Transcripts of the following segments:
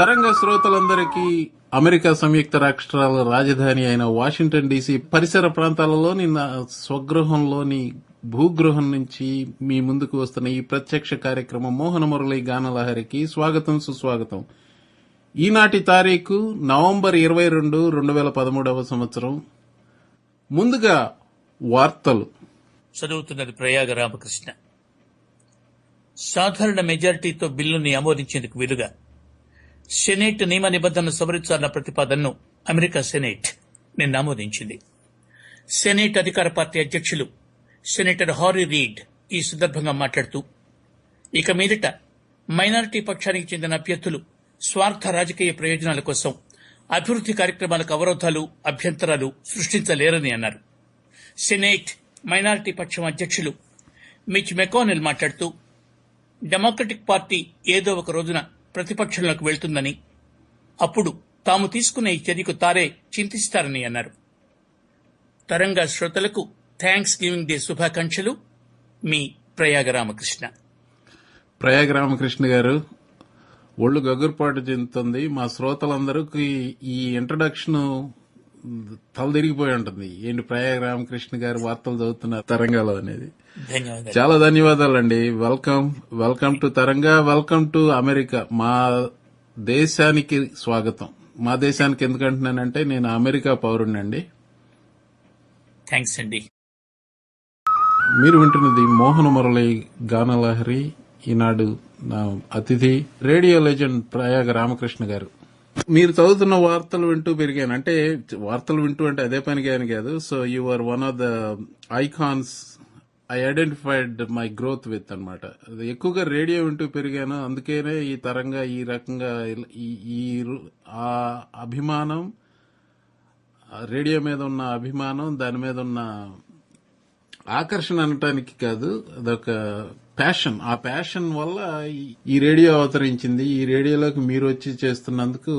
తరంగ శ్రోతలందరికీ అమెరికా సంయుక్త రాష్ట్రాల రాజధాని అయిన వాషింగ్టన్ డీసీ పరిసర ప్రాంతాలలోని నా స్వగృహంలోని భూగృహం నుంచి మీ ముందుకు వస్తున్న ఈ ప్రత్యక్ష కార్యక్రమం మోహన మురళి గానలహరికి స్వాగతం, సుస్వాగతం. ఈనాటి తారీఖు నవంబర్ 22, 2013 సంవత్సరం. ముందుగా వార్తలు చదువుతున్నది ప్రయాగ రామకృష్ణ. సాధారణ మెజారిటీతో బిల్లుని ఆమోదించేందుకు వీలుగా సెనేట్ నియమ నిబంధనలు సవరించాలన్న ప్రతిపాదనను అమెరికా సెనేట్ నిన్న ఆమోదించింది. సెనేట్ అధికార పార్టీ అధ్యక్షులు సెనేటర్ హారీ రీడ్ ఈ సందర్భంగా మాట్లాడుతూ, ఇక మీదట మైనారిటీ పక్షానికి చెందిన అభ్యర్థులు స్వార్థ రాజకీయ ప్రయోజనాల కోసం అభివృద్ది కార్యక్రమాలకు అవరోధాలు, అభ్యంతరాలు సృష్టించలేరని అన్నారు. సెనేట్ మైనారిటీ పక్షం అధ్యక్షులు మిచ్ మెకానెల్ మాట్లాడుతూ, డెమోక్రటిక్ పార్టీ ఏదో ఒక రోజున ప్రతిపక్షంలోకి వెళ్తుందని, అప్పుడు తాము తీసుకున్న ఈ చర్యకు తారే చింతిస్తారని అన్నారు. తరంగా శ్రోతలకు థ్యాంక్స్ గివింగ్ డే శుభాకాంక్షలు. మీ ప్రయాగ రామకృష్ణ. ప్రయాగ రామకృష్ణ గారు, ఒళ్ళు గగురుపాటు చెందుతుంది. మా శ్రోతలందరికీ ఈ ఇంట్రడక్షన్ తలదిరిగిపోయి ఉంటుంది. ఏంటి ప్రయాగ రామకృష్ణ గారు వార్తలు చదువుతున్నారు తరంగాలో అనేది. ధన్యవాదాలు. చాలా ధన్యవాదాలండి. Welcome to Taranga, welcome to America. మా దేశానికి స్వాగతం. మా దేశానికి ఎందుకంటున్నానంటే నేను అమెరికా పౌరుణ్ణండి. థ్యాంక్స్ అండి. మీరు వింటున్నది మోహన మురళి గానలహరి. ఈనాడు నా అతిథి రేడియో లెజెండ్ ప్రయాగ రామకృష్ణ గారు. మీరు చదువుతున్న వార్తలు వింటూ పెరిగాను. అంటే వార్తలు వింటూ అంటే అదే పనిగా అని కాదు. So you are one of the icons I identified my growth with అనమాట. ఎక్కువగా రేడియో వింటూ పెరిగాను. అందుకనే ఈ తరంగా ఈ రకంగా ఆ అభిమానం, రేడియో మీద ఉన్న అభిమానం, దాని మీద ఉన్న ఆకర్షణ అనటానికి కాదు, అదొక ప్యాషన్. ఆ ప్యాషన్ వల్ల ఈ రేడియో అవతరించింది. ఈ రేడియోలోకి మీరు వచ్చి చేస్తున్నందుకు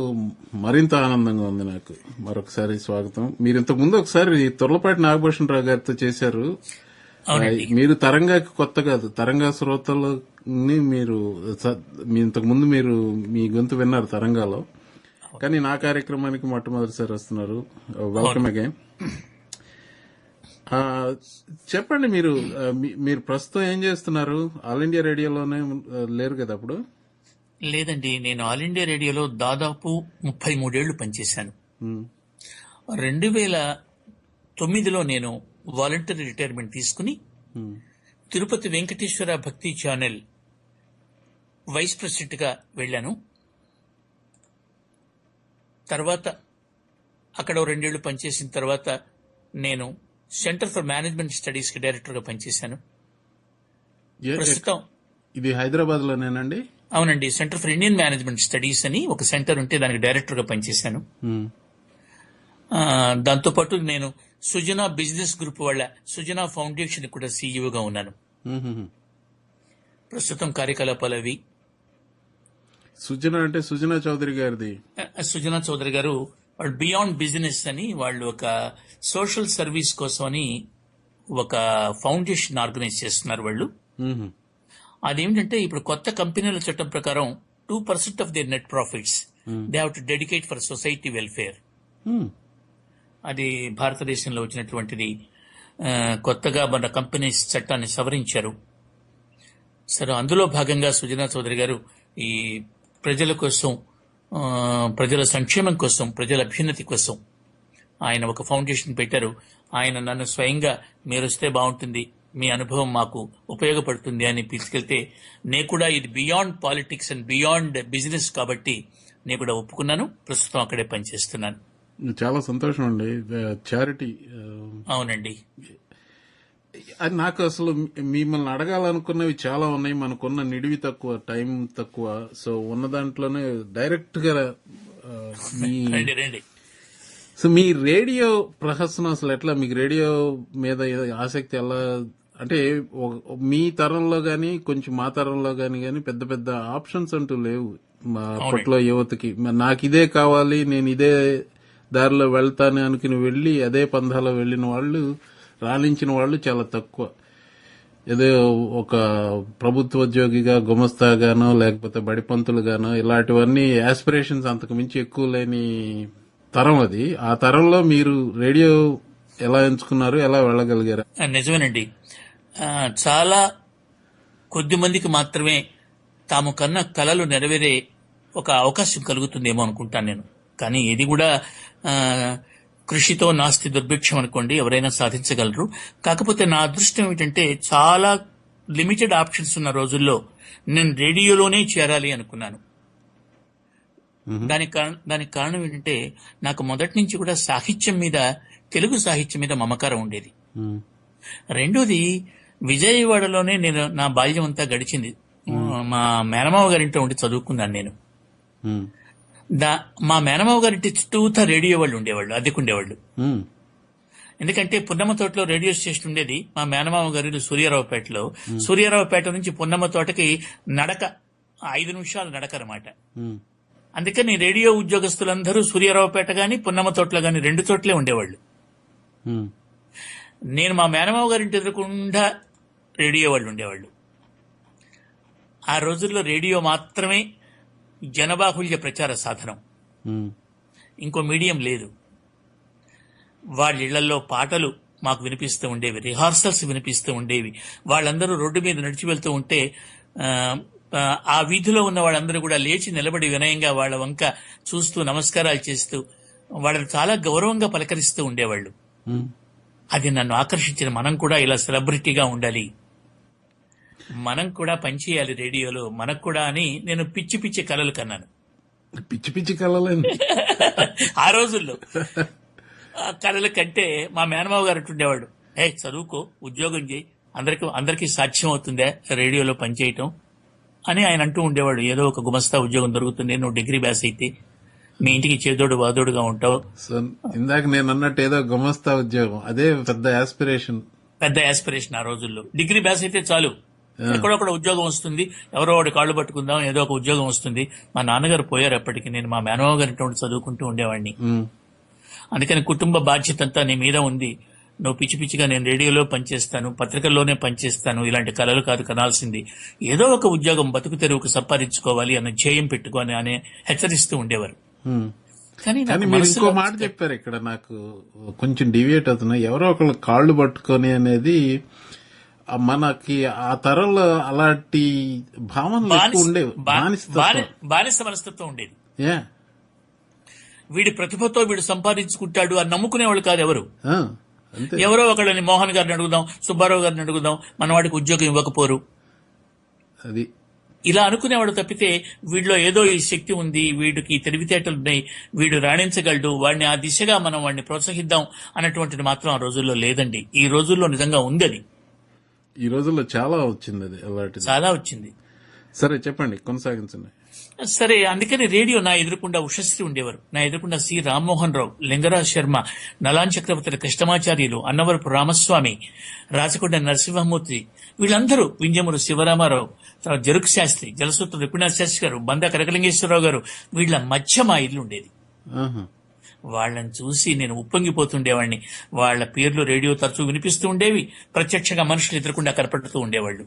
మరింత ఆనందంగా ఉంది నాకు. మరొకసారి స్వాగతం. మీరు ఇంతకుముందు ఒకసారి తొర్లపాటి నాగభూషణరావు గారితో చేశారు. మీరు తరంగాకి కొత్త కాదు, తరంగా శ్రోతలని మీరు ఇంతకుముందు మీరు మీ గొంతు విన్నారు తరంగాలో. కానీ నా కార్యక్రమానికి మొట్టమొదటిసారి వస్తున్నారు. Welcome again. చెప్పండి, మీరు ప్రస్తుతం ఏం చేస్తున్నారు? ఆల్ ఇండియా రేడియోలోనే లేరు కదా అప్పుడు? లేదండి, నేను ఆల్ ఇండియా రేడియోలో దాదాపు 33 ఏళ్లు పనిచేశాను. 2009లో నేను వాలంటరీ రిటైర్మెంట్ తీసుకుని తిరుపతి వెంకటేశ్వర భక్తి ఛానల్ వైస్ ప్రెసిడెంట్ గా వెళ్లాను. తర్వాత అక్కడ 2 ఏళ్లు పనిచేసిన తర్వాత నేను సెంటర్ ఫర్ మేనేజ్మెంట్ స్టడీస్ కి డైరెక్టర్ గా పనిచేశాను. ప్రస్తుతం ఇది హైదరాబాద్ లోనేనండి? అవునండి, centre for Indian management studies అని ఒక సెంటర్ ఉంటే దానికి డైరెక్టర్ గా పనిచేశాను. దాంతోపాటు నేను సుజనా బిజినెస్ గ్రూప్ వాళ్ళ సుజనా ఫౌండేషన్ కూడా సీఈఓగా ఉన్నాను. ప్రస్తుతం కార్యకలాపాలు అవి. సుజనా అంటే సుజనా చౌదరి గారిది? సుజనా చౌదరి గారు వాళ్ళు బియాండ్ బిజినెస్ అని వాళ్ళు ఒక సోషల్ సర్వీస్ కోసం అని ఒక ఫౌండేషన్ ఆర్గనైజ్ చేస్తున్నారు వాళ్ళు. అదేమిటంటే ఇప్పుడు కొత్త కంపెనీల చట్టం ప్రకారం 2% of their net profits they have to dedicate for society welfare. అది భారతదేశంలో వచ్చినటువంటిది. కొత్తగా మన కంపెనీస్ చట్టాన్ని సవరించారు. సరే, అందులో భాగంగా సుజనా చౌదరి గారు ఈ ప్రజల కోసం, ప్రజల సంక్షేమం కోసం, ప్రజల అభ్యున్నతి కోసం ఆయన ఒక ఫౌండేషన్ పెట్టారు. ఆయన నన్ను స్వయంగా మీరు వస్తే బాగుంటుంది, మీ అనుభవం మాకు ఉపయోగపడుతుంది అని పిలుచుకెళ్తే నేను కూడా ఇది beyond politics and beyond business కాబట్టి నేను కూడా ఒప్పుకున్నాను. ప్రస్తుతం అక్కడే పనిచేస్తున్నాను. చాలా సంతోషం అండి. చారిటీ. అవునండి. అది నాకు అసలు మిమ్మల్ని అడగాలనుకున్నవి చాలా ఉన్నాయి. మనకున్న నిడివి తక్కువ, టైం తక్కువ. సో ఉన్న దాంట్లోనే డైరెక్ట్ గా సో మీ రేడియో ప్రహసనం అసలు ఎట్లా? మీకు రేడియో మీద ఆసక్తి ఎలా? అంటే మీ తరంలో గాని, కొంచెం మా తరంలో గాని పెద్ద పెద్ద ఆప్షన్స్ అంటూ లేవు అప్పట్లో యువతకి. నాకు ఇదే కావాలి, నేను ఇదే దారిలో వెళ్తాను అనుకుని వెళ్లి అదే పంధాలో వెళ్లిన వాళ్ళు, రాణించిన వాళ్ళు చాలా తక్కువ. ఏదో ఒక ప్రభుత్వ ఉద్యోగిగా గుమస్తాగానో లేకపోతే బడిపంతులుగానో ఇలాంటివన్నీ ఆస్పిరేషన్స్ అంతకు మించి ఎక్కువ లేని తరం అది. ఆ తరంలో మీరు రేడియో ఎలా ఎంచుకున్నారు, ఎలా వెళ్ళగలిగారు? నిజమేనండి. చాలా కొద్ది మందికి మాత్రమే తాము కన్న కలలు నెరవేరే ఒక అవకాశం కలుగుతుందేమో అనుకుంటాను నేను. కానీ ఇది కూడా ఆ, కృషితో నాస్తి దుర్భిక్షం అనుకోండి, ఎవరైనా సాధించగలరు. కాకపోతే నా అదృష్టం ఏమిటంటే చాలా లిమిటెడ్ ఆప్షన్స్ ఉన్న రోజుల్లో నేను రేడియోలోనే చేరాలి అనుకున్నాను. దానికి కారణం ఏంటంటే నాకు మొదటి నుంచి కూడా సాహిత్యం మీద, తెలుగు సాహిత్యం మీద మమకారం ఉండేది. ఉమ్, రెండోది, విజయవాడలోనే నేను నా బాల్యం అంతా గడిచింది. మా మేనమావ గారింట్లో ఉండి చదువుకున్నాను నేను. ఉమ్, మా మేనమావ గారింటి చుట్టూతా రేడియో వాళ్ళు ఉండేవాళ్ళు, అద్దెకుండేవాళ్ళు. ఉమ్, ఎందుకంటే పున్నమ్మ తోటలో రేడియో స్టేషన్ ఉండేది. మా మేనమావ గారి సూర్యారావుపేటలో. సూర్యారావుపేట నుంచి పున్నమ్మ తోటకి నడక 5 నిమిషాలు నడక అన్నమాట. ఉమ్, అందుకని రేడియో ఉద్యోగస్తులందరూ సూర్యారావుపేట గాని పున్నమ్మ తోటలో గాని 2 చోట్లే ఉండేవాళ్ళు. ఉమ్, నేను మా మేనమావ గారింటి ఎదురకుండా రేడియో వాళ్ళు ఉండేవాళ్ళు. ఆ రోజుల్లో రేడియో మాత్రమే జనబాహుల్య ప్రచార సాధనం, ఉమ్, ఇంకో మీడియం లేదు. వాళ్ళ ఇళ్లలో పాటలు మాకు వినిపిస్తూ ఉండేవి, రిహార్సల్స్ వినిపిస్తూ ఉండేవి. వాళ్ళందరూ రోడ్డు మీద నడిచి వెళ్తూ ఉంటే ఆ వీధిలో ఉన్న వాళ్ళందరూ కూడా లేచి నిలబడి వినయంగా వాళ్ళ వంక చూస్తూ నమస్కారాలు చేస్తూ వాళ్ళని చాలా గౌరవంగా పలకరిస్తూ ఉండేవాళ్ళు. ఉమ్. అది నన్ను ఆకర్షించిన. మనం కూడా ఇలా సెలబ్రిటీగా ఉండాలి, మనం కూడా పనిచేయాలి రేడియోలో, మనకు కూడా అని నేను పిచ్చి పిచ్చి కలలు కన్నాను పిచ్చి పిచ్చి కలలేండి. ఆ రోజుల్లో. ఆ కళల కంటే మా మేనమావ గారు అంటుండేవాడు, చదువుకో, ఉద్యోగం చేయి, అందరికీ సాధ్యం అవుతుందా రేడియోలో పనిచేయటం అని ఆయన అంటూ ఉండేవాడు. ఏదో ఒక గుమస్తా ఉద్యోగం దొరుకుతుంది, నువ్వు డిగ్రీ బ్యాస్ అయితే మీ ఇంటికి చేదోడు వాదోడుగా ఉంటావు. సో ఇందాక నేను అన్నట్టు ఏదో గుమస్తా ఉద్యోగం, అదే పెద్ద ఆస్పిరేషన్. పెద్ద ఆస్పిరేషన్ ఆ రోజుల్లో. డిగ్రీ బ్యాస్ అయితే చాలు, ఎక్కడొక్కడ ఉద్యోగం వస్తుంది, ఎవరో వాడి కాళ్ళు పట్టుకుందాం, ఏదో ఒక ఉద్యోగం వస్తుంది. మా నాన్నగారు పోయారు అప్పటికి. నేను మా మేనమావ గారి చదువుకుంటూ ఉండేవాడిని. అందుకని కుటుంబ బాధ్యత అంతా నీ మీద ఉంది. నువ్వు పిచ్చి పిచ్చిగా నేను రేడియోలో పనిచేస్తాను, పత్రికల్లోనే పనిచేస్తాను, ఇలాంటి కళలు కాదు కనాల్సింది, ఏదో ఒక ఉద్యోగం బతుకు తెరువుకు సంపాదించుకోవాలి అన్న ధ్యేయం పెట్టుకొని అని హెచ్చరిస్తూ ఉండేవారు. కానీ మీరు ఇంకో మాట చెప్పారు ఇక్కడ, నాకు కొంచెం డివియేట్ అవుతున్నా. ఎవరో ఒకళ్ళు కాళ్ళు పట్టుకొని అనేది మనకి ఆ తరంలో అలాంటి భావనలు ఎక్కువ ఉండేవి. బానిస మనస్తత్వం ఉండేది. వీడి ప్రతిభతో వీడు సంపాదించుకుంటాడు అని నమ్ముకునేవాళ్ళు కాదు ఎవరు. ఎవరో ఒకళ్ళని మోహన్ గారిని అడుగుదాం, సుబ్బారావు గారిని అడుగుదాం, మన వాడికి ఉద్యోగం ఇవ్వకపోరు, అది ఇలా అనుకునేవాడు తప్పితే వీడిలో ఏదో ఈ శక్తి ఉంది, వీడికి తెలివితేటలున్నాయి, వీడు రాణించగలడు, వాడిని ఆ దిశగా మనం వాడిని ప్రోత్సహిద్దాం అన్నటువంటిది మాత్రం ఆ రోజుల్లో లేదండి. ఈ రోజుల్లో నిజంగా ఉంది అది. ఈ రోజుల్లో చాలా వచ్చింది, అది అలాంటిది చాలా వచ్చింది. సరే చెప్పండి, కొనసాగించండి. సరే, అందుకని రేడియో నా ఎదురుకుండా ఉషశ్రీ ఉండేవారు, నా ఎదురుకుండా సి రామ్మోహన్ రావు, లింగరాజ్ శర్మ, నలాన్ చక్రవర్తి కృష్ణమాచార్యులు, అన్నవరపు రామస్వామి, రాచకొండ నరసింహమూర్తి, వీళ్ళందరూ, వింజమూరు శివరామారావు, జరుక్ శాస్త్రి, జలసూత్ర రుక్మిణాథ్ శాస్త్రి గారు, బందా కనకలింగేశ్వరరావు గారు, వీళ్ళ మధ్య మా ఇల్లు ఉండేది. వాళ్ళని చూసి నేను ఉప్పొంగిపోతుండేవాడిని. వాళ్ళ పేర్లు రేడియో తరచూ వినిపిస్తూ ఉండేవి, ప్రత్యక్షంగా మనుషులు ఎదురకుండా కనపడుతూ ఉండేవాళ్ళు.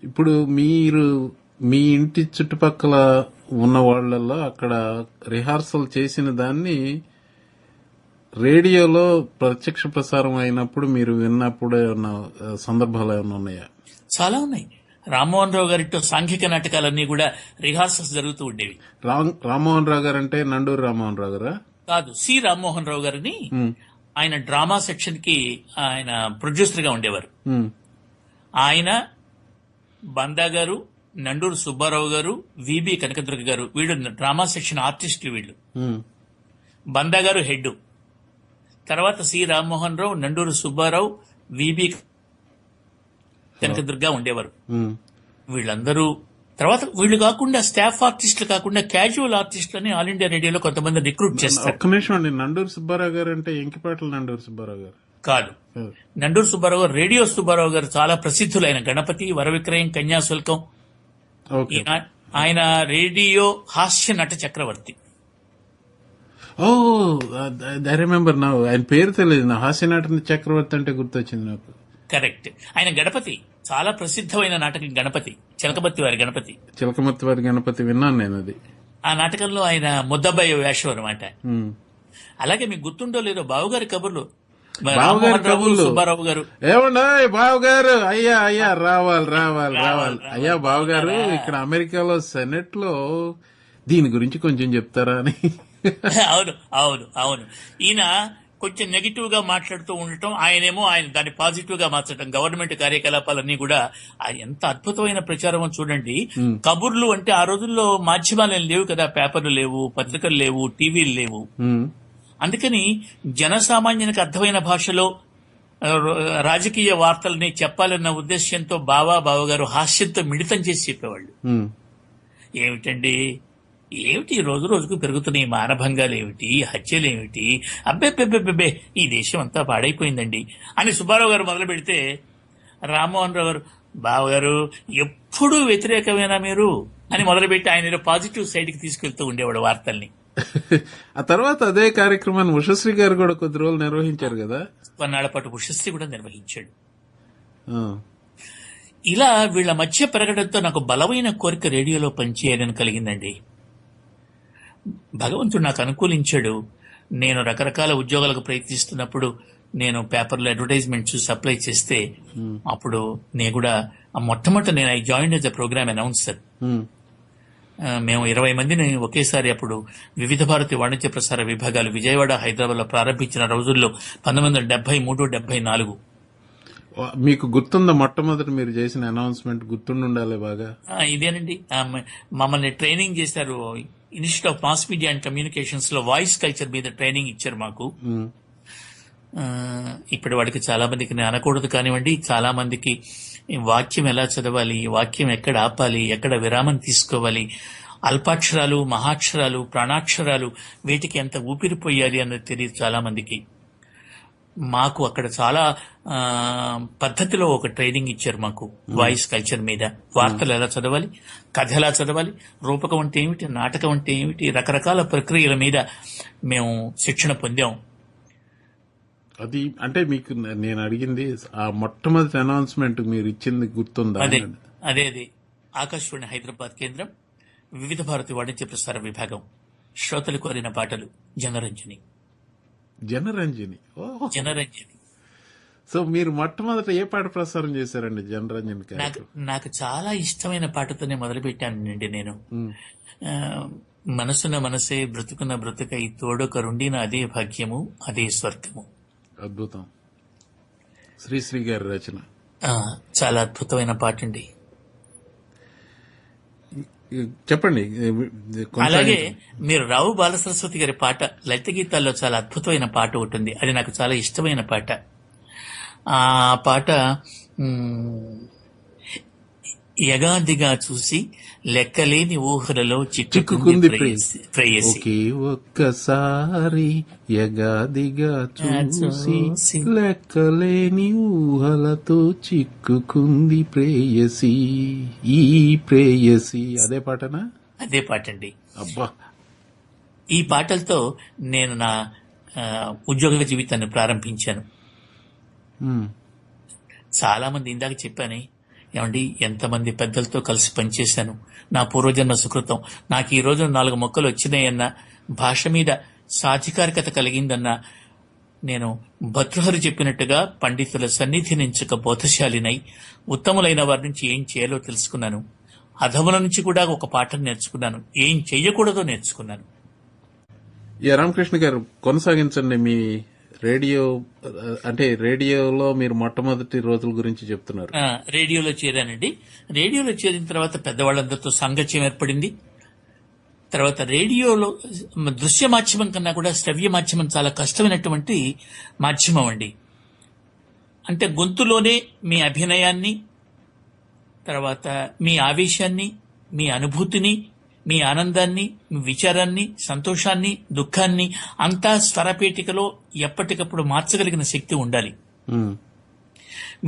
ఇప్పుడు మీరు మీ ఇంటి చుట్టుపక్కల ఉన్న వాళ్ళల్లో అక్కడ రిహార్సల్ చేసిన దాన్ని రేడియోలో ప్రత్యక్ష ప్రసారం అయినప్పుడు మీరు విన్నప్పుడు ఏమన్నా సందర్భాలు ఏమైనా ఉన్నాయా? చాలా ఉన్నాయి. రామ్మోహన్ రావు గారితో సాంఘిక నాటకాలన్నీ కూడా రిహార్సల్స్ జరుగుతూ ఉండేవి. రామ్మోహన్ రావు గారు అంటే నండూరు రామ్మోహన్ రావు గారా? కాదు, సి రామ్మోహన్ రావు గారిని. ఆయన డ్రామా సెక్షన్ కి ఆయన ప్రొడ్యూసర్ గా ఉండేవారు. ఆయన, బందా గారు, నండూరు సుబ్బారావు గారు, విబి కనకదుర్గ గారు, వీళ్ళు డ్రామా సెక్షన్ ఆర్టిస్టులు. వీళ్ళు బందా గారు హెడ్, తర్వాత సి రామ్మోహన్ రావు, నండూరు సుబ్బారావు, విబి కనకదుర్గ ఉండేవారు. వీళ్ళందరూ తర్వాత వీళ్ళు కాకుండా స్టాఫ్ ఆర్టిస్టులు కాకుండా క్యాజువల్ ఆర్టిస్టులని ఆల్ ఇండియా రేడియోలో కొంతమంది రిక్రూట్ చేస్తారు. ఒక్క నిమిషం అండి, నండూరు సుబ్బారావు గారు అంటే ఎంకిపాటల నండూరు సుబ్బారావు గారు కాదు. నండూరు సుబ్బారావు గారు, రేడియో సుబ్బారావు గారు చాలా ప్రసిద్ధులైన గణపతి, వరవిక్రయం, కన్యాశుల్కం, ఆయన రేడియో హాస్య నట చక్రవర్తి. ఓ ఐ రిమెంబర్ నౌ. ఆయన పేరు తెలియదు, హాస్య నట చక్రవర్తి అంటే గుర్తొచ్చింది నాకు. కరెక్ట్. ఆయన గణపతి. చాలా ప్రసిద్ధమైన నాటకం గణపతి, చిలకమర్తి వారి గణపతి. చిలకమర్తి వారి గణపతి విన్నాను నేను అది. ఆ నాటకంలో ఆయన ముద్దబ్బాయి వేషం అనమాట. ఉమ్. అలాగే మీకు గుర్తుండో లేదో బావుగారి కబుర్లు, బావగారి రామ్మోహన్ రావు, కబుర్లు. సుబ్బారావు గారు. ఏమన్నా బావగారు, అయ్యా రావాలి. అయ్యా బావగారు, ఇక్కడ అమెరికాలో సెనెట్ లో దీని గురించి కొంచెం చెప్తారా అని. అవును. ఈయన కొంచెం నెగిటివ్ గా మాట్లాడుతూ ఉండటం, ఆయన దాన్ని పాజిటివ్ గా మార్చడం, గవర్నమెంట్ కార్యకలాపాలన్నీ కూడా ఎంత అద్భుతమైన ప్రచారం చూడండి. కబుర్లు అంటే ఆ రోజుల్లో మాధ్యమాలు లేవు కదా, పేపర్లు లేవు, పత్రికలు లేవు, టీవీలు లేవు. ఉమ్. అందుకని జనసామాన్యానికి అర్థమైన భాషలో రాజకీయ వార్తల్ని చెప్పాలన్న ఉద్దేశ్యంతో బావగారు హాస్యంతో మిళితం చేసి చెప్పేవాళ్ళు. ఉమ్. ఏమిటి రోజు రోజుకు పెరుగుతున్న ఈ మానభంగాలు ఏమిటి, హత్యలు ఏమిటి, అబ్బే ఈ దేశం అంతా పాడైపోయిందండి అని సుబ్బారావు గారు మొదలు పెడితే, రామ్మోహన్ రావు గారు, బావగారు ఎప్పుడూ వ్యతిరేకమేనా మీరు అని మొదలుపెట్టి ఆయన పాజిటివ్ సైడ్ కి తీసుకెళ్తూ ఉండేవాడు వార్తల్ని. ఆ తర్వాత అదే కార్యక్రమాన్ని ఉషశ్రీ గారు కూడా కొద్ది రోజులు నిర్వహించారు కదా. కొన్నాళ్ల పాటు ఉషశ్రీ కూడా నిర్వహించాడు. ఆ. ఇలా వీళ్ల మధ్య పెరగడంతో నాకు బలమైన కోరిక రేడియోలో పనిచేయాలని కలిగిందండి. భగవంతుడు నాకు అనుకూలించాడు. నేను రకరకాల ఉద్యోగాలకు ప్రయత్నిస్తున్నప్పుడు నేను పేపర్లో అడ్వర్టైజ్మెంట్ చూసి అప్లై చేస్తే అప్పుడు నేను కూడా మొట్టమొదట నేను I join as the program announcer. Um. మేము 20 మందిని ఒకేసారి అప్పుడు వివిధ భారతి వాణిజ్య ప్రసార విభాగాలు విజయవాడ, హైదరాబాద్ లో ప్రారంభించిన రోజుల్లో 1973-74. మీకు గుర్తుందా మొట్టమొదటి మీరు చేసిన అనౌన్స్మెంట్? గుర్తుండాలి బాగా. ఇదేనండి, మమ్మల్ని ట్రైనింగ్ చేశారు institute of mass media and communications లో వాయిస్ కల్చర్ మీద ట్రైనింగ్ ఇచ్చారు మాకు. ఇప్పటి వాడికి చాలా మందికి నేను అనకూడదు కానివ్వండి, చాలా మందికి వాక్యం ఎలా చదవాలి, వాక్యం ఎక్కడ ఆపాలి, ఎక్కడ విరామం తీసుకోవాలి, అల్పాక్షరాలు, మహాక్షరాలు, ప్రాణాక్షరాలు వీటికి ఎంత ఊపిరిపోయాలి అన్నది తెలియదు చాలా మందికి. మాకు అక్కడ చాలా పద్ధతిలో ఒక ట్రైనింగ్ ఇచ్చారు మాకు వాయిస్ కల్చర్ మీద. వార్తలు ఎలా చదవాలి, కథ ఎలా చదవాలి, రూపకం అంటే ఏమిటి, నాటకం అంటే ఏమిటి, రకరకాల ప్రక్రియల మీద మేము శిక్షణ పొందాం. అది అంటే మీకు నేను అడిగింది ఆ మొట్టమొదటి అనౌన్స్మెంట్ మీరు ఇచ్చింది గుర్తుందా? అదే ఆకాశవాణి హైదరాబాద్ కేంద్రం, వివిధ భారతి వాణిజ్య ప్రసార విభాగం, శ్రోతలు కోరిన పాటలు, జనరంజని. సో మీరు మొట్టమొదట ఏ పాట ప్రసారం చేశారండి జనరంజని? నాకు చాలా ఇష్టమైన పాటతోనే మొదలు పెట్టానండి నేను. మనసున మనసే బ్రతుకున్న బ్రతుకై తోడొకరుండిన అదే భాగ్యము అదే స్వర్గము. అద్భుతం. శ్రీశ్రీ గారి రచన. చాలా అద్భుతమైన పాట అండి. చెప్పండి. అలాగే మీరు రావు బాలసరస్వతి గారి పాట లలిత గీతాల్లో చాలా అద్భుతమైన పాట ఉంటుంది. అది నాకు చాలా ఇష్టమైన పాట. ఆ పాట యగాదిగా చూసి లెక్కలేని ఊహలలో చిక్కుకుంది ప్రేయసి. ఒకే ఒక్కసారి యగాదిగా చూసి లెక్కలేని ఊహలతో చిక్కుకుంది ప్రేయసి. ఈ ప్రేయసి అదే పాటనా? అదే పాట అండి. అబ్బా. ఈ పాటలతో నేను నా ఉద్యోగ జీవితాన్ని ప్రారంభించాను. చాలా మంది, ఇందాక చెప్పాను ఏమండి, ఎంతమంది పెద్దలతో కలిసి పనిచేశాను, నా పూర్వజన్మ సుకృతం, నాకు ఈ రోజు 4 మొక్కలు వచ్చినాయన్నా, భాష మీద సాధికారికత కలిగిందన్నా, నేను భర్తృహరి చెప్పినట్టుగా పండితుల సన్నిధి నుంచక బోధశాలినై ఉత్తములైన వారి నుంచి ఏం చేయాలో తెలుసుకున్నాను. అధముల నుంచి కూడా ఒక పాఠం నేర్చుకున్నాను, ఏం చెయ్యకూడదో నేర్చుకున్నాను. రామకృష్ణ గారు, కొనసాగించండి మీ రేడియో, అంటే రేడియోలో మీరు మొట్టమొదటి రోజుల గురించి చెప్తున్నారు. రేడియోలో చేరానండి. రేడియోలో చేరిన తర్వాత పెద్దవాళ్ళందరితో సాంగత్యం ఏర్పడింది. తర్వాత రేడియోలో దృశ్య మాధ్యమం కన్నా కూడా శ్రవ్య మాధ్యమం చాలా కష్టమైనటువంటి మాధ్యమం అండి. అంటే గొంతులోనే మీ అభినయాన్ని, తర్వాత మీ ఆవేశాన్ని, మీ అనుభూతిని, మీ ఆనందాన్ని, మీ విచారాన్ని, సంతోషాన్ని, దుఃఖాన్ని అంతా స్వరపేటికలో ఎప్పటికప్పుడు మార్చగలిగిన శక్తి ఉండాలి.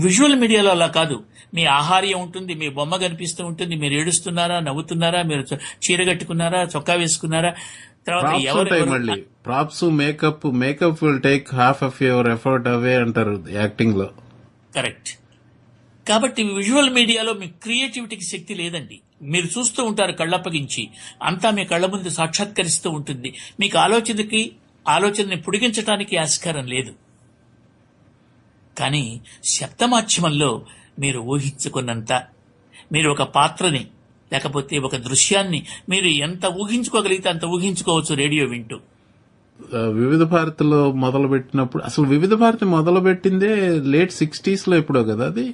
విజువల్ మీడియాలో అలా కాదు. మీ ఆహార్యం ఉంటుంది, మీ బొమ్మ కనిపిస్తూ ఉంటుంది, మీరు ఏడుస్తున్నారా, నవ్వుతున్నారా, మీరు చీర కట్టుకున్నారా, చొక్కా వేసుకున్నారా, తర్వాత props, makeup will take half of your effort away అంటారు యాక్టింగ్ లో. కరెక్ట్. కాబట్టి విజువల్ మీడియాలో మీ క్రియేటివిటీకి శక్తి లేదండి. మీరు చూస్తూ ఉంటారు కళ్ళప్పగించి, అంతా మీ కళ్ళ ముందు సాక్షాత్కరిస్తూ ఉంటుంది. మీకు ఆలోచనని పొడిగించడానికి ఆస్కారం లేదు. కానీ శబ్దమాధ్యమంలో మీరు ఊహించుకున్నంత, మీరు ఒక పాత్రని లేకపోతే ఒక దృశ్యాన్ని మీరు ఎంత ఊహించుకోగలిగితే అంత ఊహించుకోవచ్చు రేడియో వింటూ. వివిధ భారతిలో మొదలు పెట్టినప్పుడు, అసలు వివిధ భారతి మొదలు పెట్టిందే లేట్ 60s లో ఎప్పుడో కదా అది.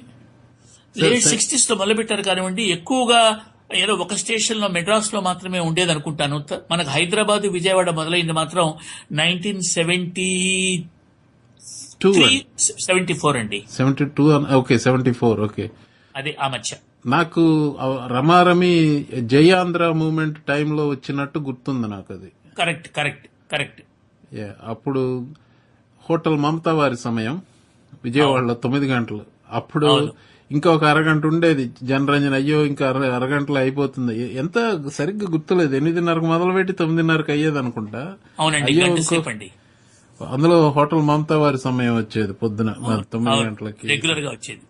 లేట్ 60s లో మొదలుపెట్టారు కానివ్వండి. ఎక్కువగా ఏదో ఒక స్టేషన్ లో మెడ్రాస్ లో మాత్రమే ఉండేది అనుకుంటాను. మనకు హైదరాబాద్, విజయవాడ మొదలైంది మాత్రం 1974 అండి. 72 ఓకే, 74 ఓకే. అదే ఆ మధ్య. నాకు రమారమి జయాంధ్ర మూవ్మెంట్ టైంలో వచ్చినట్టు గుర్తుంది నాకు అది. కరెక్ట్. అప్పుడు హోటల్ మమతా వారి సమయం విజయవాడలో 9 గంటలు. అప్పుడు ఇంకా ఒక అరగంట ఉండేది జనరంజన్. అయ్యో ఇంకా అరగంటలో అయిపోతుంది. ఎంత సరిగ్గా గుర్తులేదు. 8:30కు మొదలుపెట్టి 9:30కి అయ్యేది అనుకుంటా. అవునండి, అయ్యో గంట సేపు అండి. అందులో హోటల్ మమతా వారి సమయం వచ్చేది పొద్దున 9 గంటలకి రెగ్యులర్ గా వచ్చేది.